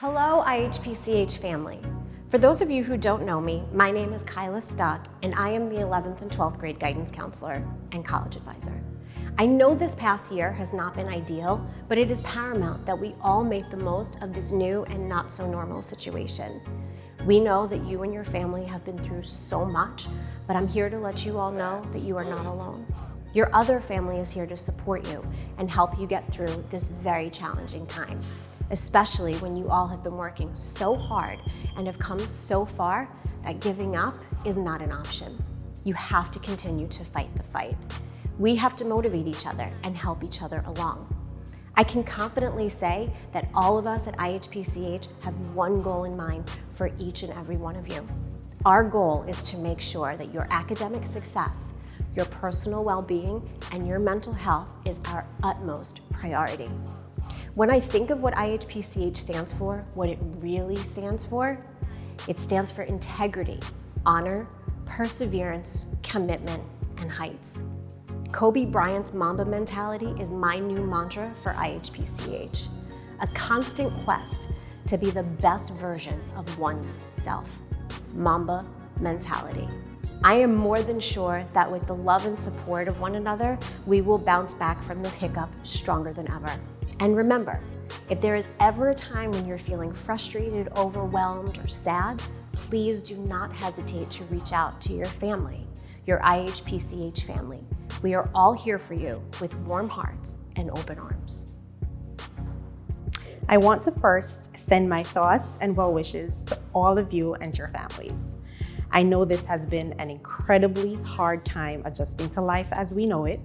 Hello, IHPCH family. For those of you who don't know me, my name is Kyla Stock, and I am the 11th and 12th grade guidance counselor and college advisor. I know this past year has not been ideal, but it is paramount that we all make the most of this new and not so normal situation. We know that you and your family have been through so much, but I'm here to let you all know that you are not alone. Your other family is here to support you and help you get through this very challenging time, especially when you all have been working so hard and have come so far that giving up is not an option. You have to continue to fight the fight. We have to motivate each other and help each other along. I can confidently say that all of us at IHPCH have one goal in mind for each and every one of you. Our goal is to make sure that your academic success, your personal well-being, and your mental health is our utmost priority. When I think of what IHPCH stands for, what it really stands for, it stands for integrity, honor, perseverance, commitment, and heights. Kobe Bryant's Mamba mentality is my new mantra for IHPCH, a constant quest to be the best version of one's self. Mamba mentality. I am more than sure that with the love and support of one another, we will bounce back from this hiccup stronger than ever. And remember, if there is ever a time when you're feeling frustrated, overwhelmed, or sad, please do not hesitate to reach out to your family, your IHPCH family. We are all here for you with warm hearts and open arms. I want to first send my thoughts and well wishes to all of you and your families. I know this has been an incredibly hard time adjusting to life as we know it.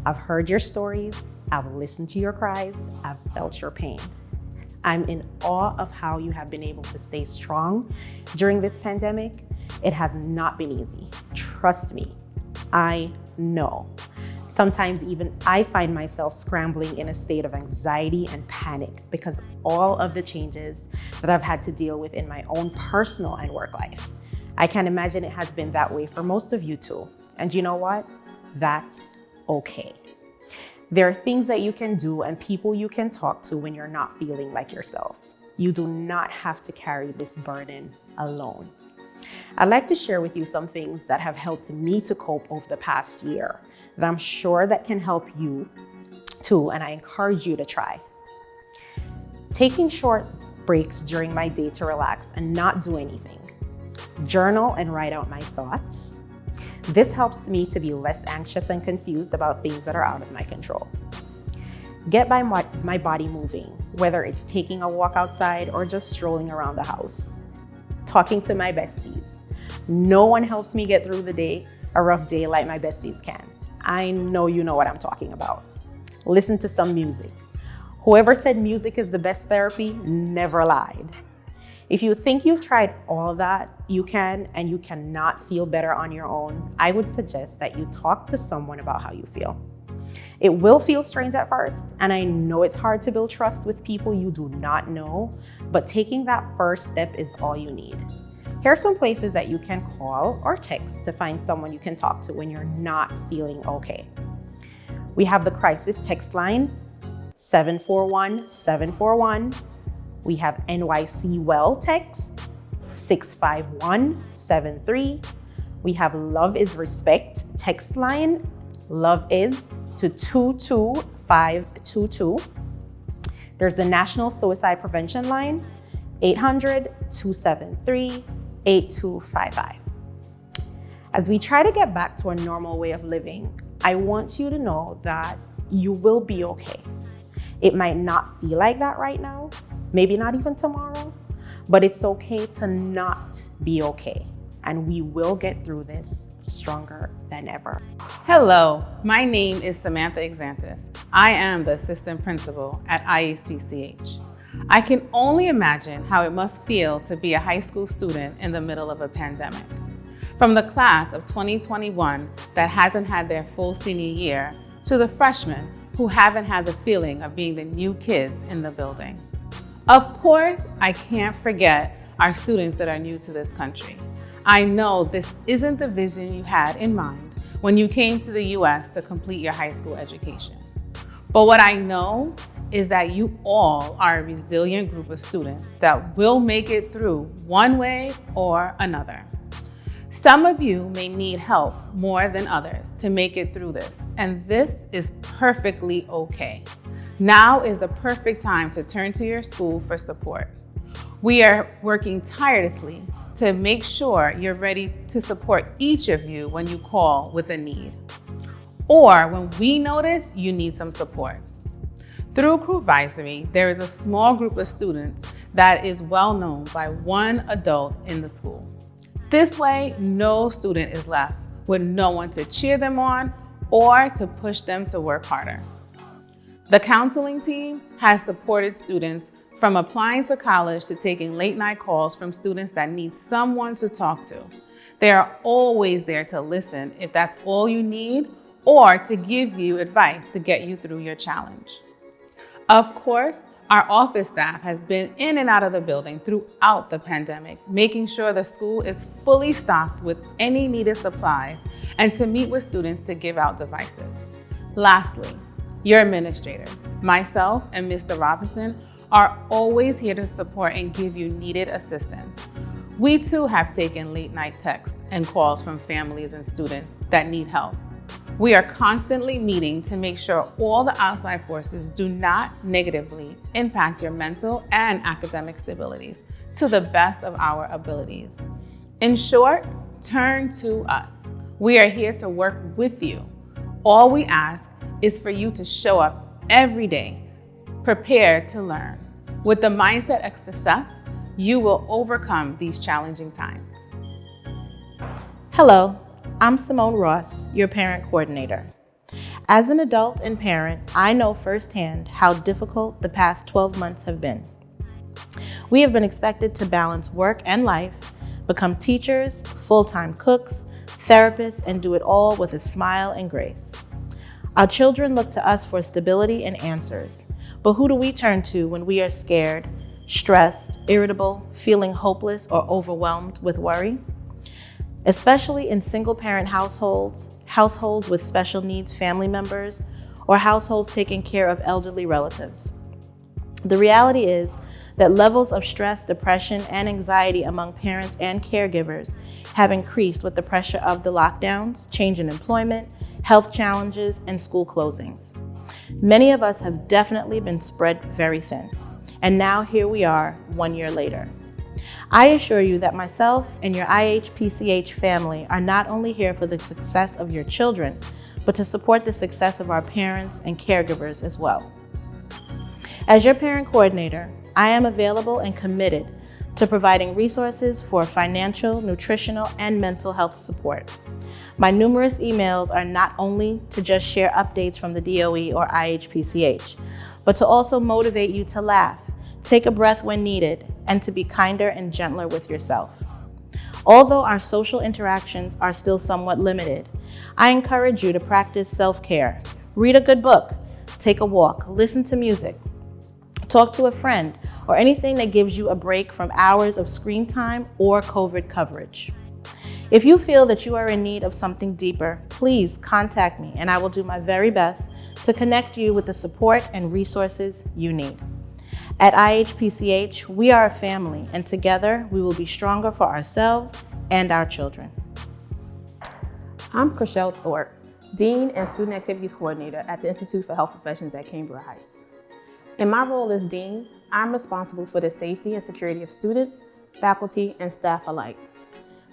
I've heard your stories, I've listened to your cries, I've felt your pain. I'm in awe of how you have been able to stay strong during this pandemic. It has not been easy. Trust me, I know. Sometimes even I find myself scrambling in a state of anxiety and panic because all of the changes that I've had to deal with in my own personal and work life. I can imagine it has been that way for most of you too. And you know what? That's okay. There are things that you can do and people you can talk to when you're not feeling like yourself. You do not have to carry this burden alone. I'd like to share with you some things that have helped me to cope over the past year that I'm sure that can help you too, and I encourage you to try. Taking short breaks during my day to relax and not do anything. Journal and write out my thoughts. This helps me to be less anxious and confused about things that are out of my control. Get my body moving, whether it's taking a walk outside or just strolling around the house. Talking to my besties. No one helps me get through a rough day like my besties can. I know you know what I'm talking about. Listen to some music. Whoever said music is the best therapy never lied. If you think you've tried all that you can and you cannot feel better on your own, I would suggest that you talk to someone about how you feel. It will feel strange at first, and I know it's hard to build trust with people you do not know, but taking that first step is all you need. Here are some places that you can call or text to find someone you can talk to when you're not feeling okay. We have the crisis text line, 741-741. We have NYC Well text, 65173. We have Love is Respect text line, Love is to 22522. There's the National Suicide Prevention line, 800-273-8255. As we try to get back to a normal way of living, I want you to know that you will be okay. It might not feel like that right now, maybe not even tomorrow, but it's okay to not be okay. And we will get through this stronger than ever. Hello, my name is Samantha Exantis. I am the assistant principal at IHPCH. I can only imagine how it must feel to be a high school student in the middle of a pandemic. From the class of 2021 that hasn't had their full senior year to the freshmen who haven't had the feeling of being the new kids in the building. Of course, I can't forget our students that are new to this country. I know this isn't the vision you had in mind when you came to the US to complete your high school education. But what I know is that you all are a resilient group of students that will make it through one way or another. Some of you may need help more than others to make it through this, and this is perfectly okay. Now is the perfect time to turn to your school for support. We are working tirelessly to make sure you're ready to support each of you when you call with a need, or when we notice you need some support. Through Crewvisory, there is a small group of students that is well known by one adult in the school. This way, no student is left with no one to cheer them on or to push them to work harder. The counseling team has supported students from applying to college to taking late night calls from students that need someone to talk to. They are always there to listen if that's all you need, or to give you advice to get you through your challenge. Of course, our office staff has been in and out of the building throughout the pandemic, making sure the school is fully stocked with any needed supplies and to meet with students to give out devices. Lastly, your administrators, myself and Mr. Robinson, are always here to support and give you needed assistance. We too have taken late night texts and calls from families and students that need help. We are constantly meeting to make sure all the outside forces do not negatively impact your mental and academic stabilities to the best of our abilities. In short, turn to us. We are here to work with you. All we ask is for you to show up every day, prepared to learn. With the mindset of success, you will overcome these challenging times. Hello, I'm Simone Ross, your parent coordinator. As an adult and parent, I know firsthand how difficult the past 12 months have been. We have been expected to balance work and life, become teachers, full-time cooks, therapists, and do it all with a smile and grace. Our children look to us for stability and answers, but who do we turn to when we are scared, stressed, irritable, feeling hopeless, or overwhelmed with worry? Especially in single-parent households, households with special needs family members, or households taking care of elderly relatives. The reality is that levels of stress, depression, and anxiety among parents and caregivers have increased with the pressure of the lockdowns, change in employment, health challenges, and school closings. Many of us have definitely been spread very thin, and now here we are 1 year later. I assure you that myself and your IHPCH family are not only here for the success of your children, but to support the success of our parents and caregivers as well. As your parent coordinator, I am available and committed to providing resources for financial, nutritional, and mental health support. My numerous emails are not only to just share updates from the DOE or IHPCH, but to also motivate you to laugh, take a breath when needed, and to be kinder and gentler with yourself. Although our social interactions are still somewhat limited, I encourage you to practice self-care. Read a good book, take a walk, listen to music, talk to a friend, or anything that gives you a break from hours of screen time or COVID coverage. If you feel that you are in need of something deeper, please contact me and I will do my very best to connect you with the support and resources you need. At IHPCH, we are a family, and together we will be stronger for ourselves and our children. I'm Chriselle Thorpe, Dean and Student Activities Coordinator at the Institute for Health Professions at Cambridge Heights. In my role as Dean, I'm responsible for the safety and security of students, faculty, and staff alike.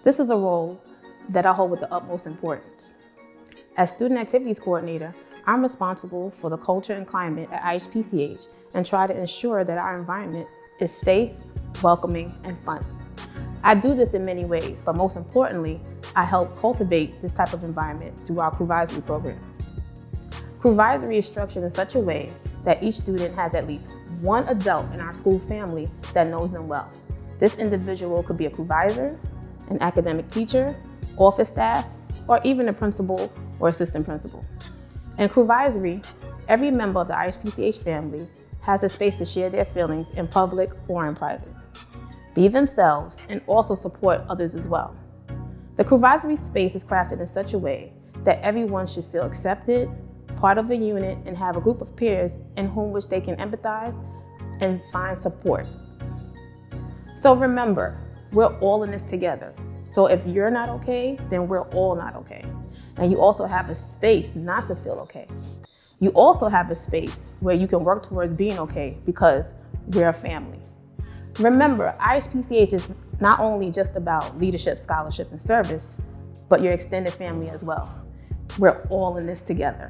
This is a role that I hold with the utmost importance. As Student Activities Coordinator, I'm responsible for the culture and climate at IHPCH and try to ensure that our environment is safe, welcoming, and fun. I do this in many ways, but most importantly, I help cultivate this type of environment through our Crewvisory program. Crewvisory is structured in such a way that each student has at least one adult in our school family that knows them well. This individual could be a crewvisor, an academic teacher, office staff, or even a principal or assistant principal. In Crewvisory, every member of the IHPCH family has a space to share their feelings in public or in private, be themselves, and also support others as well. The Crewvisory space is crafted in such a way that everyone should feel accepted, part of a unit and have a group of peers in whom which they can empathize and find support. So remember, we're all in this together. So if you're not okay, then we're all not okay. And you also have a space not to feel okay. You also have a space where you can work towards being okay because we're a family. Remember, IHPCH is not only just about leadership, scholarship, and service, but your extended family as well. We're all in this together.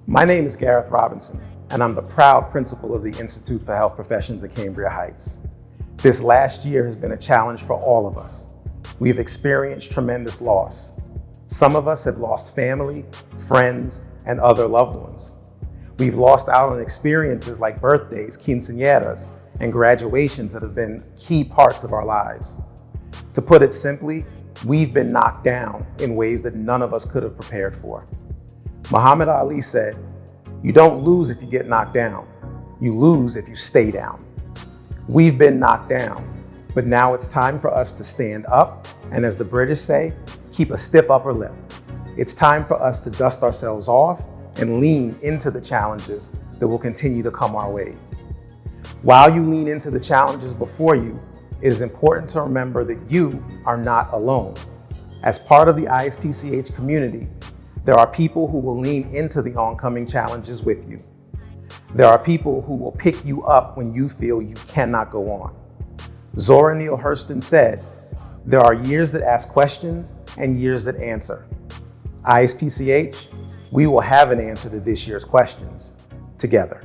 My name is Gareth Robinson, and I'm the proud principal of the Institute for Health Professions at Cambria Heights. This last year has been a challenge for all of us. We have experienced tremendous loss. Some of us have lost family, friends, and other loved ones. We've lost out on experiences like birthdays, quinceañeras, and graduations that have been key parts of our lives. To put it simply, we've been knocked down in ways that none of us could have prepared for. Muhammad Ali said, "You don't lose if you get knocked down. You lose if you stay down." We've been knocked down, but now it's time for us to stand up, and as the British say, keep a stiff upper lip. It's time for us to dust ourselves off and lean into the challenges that will continue to come our way. While you lean into the challenges before you, it is important to remember that you are not alone. As part of the IHPCH community, there are people who will lean into the oncoming challenges with you. There are people who will pick you up when you feel you cannot go on. Zora Neale Hurston said, "There are years that ask questions and years that answer." IHPCH, we will have an answer to this year's questions together.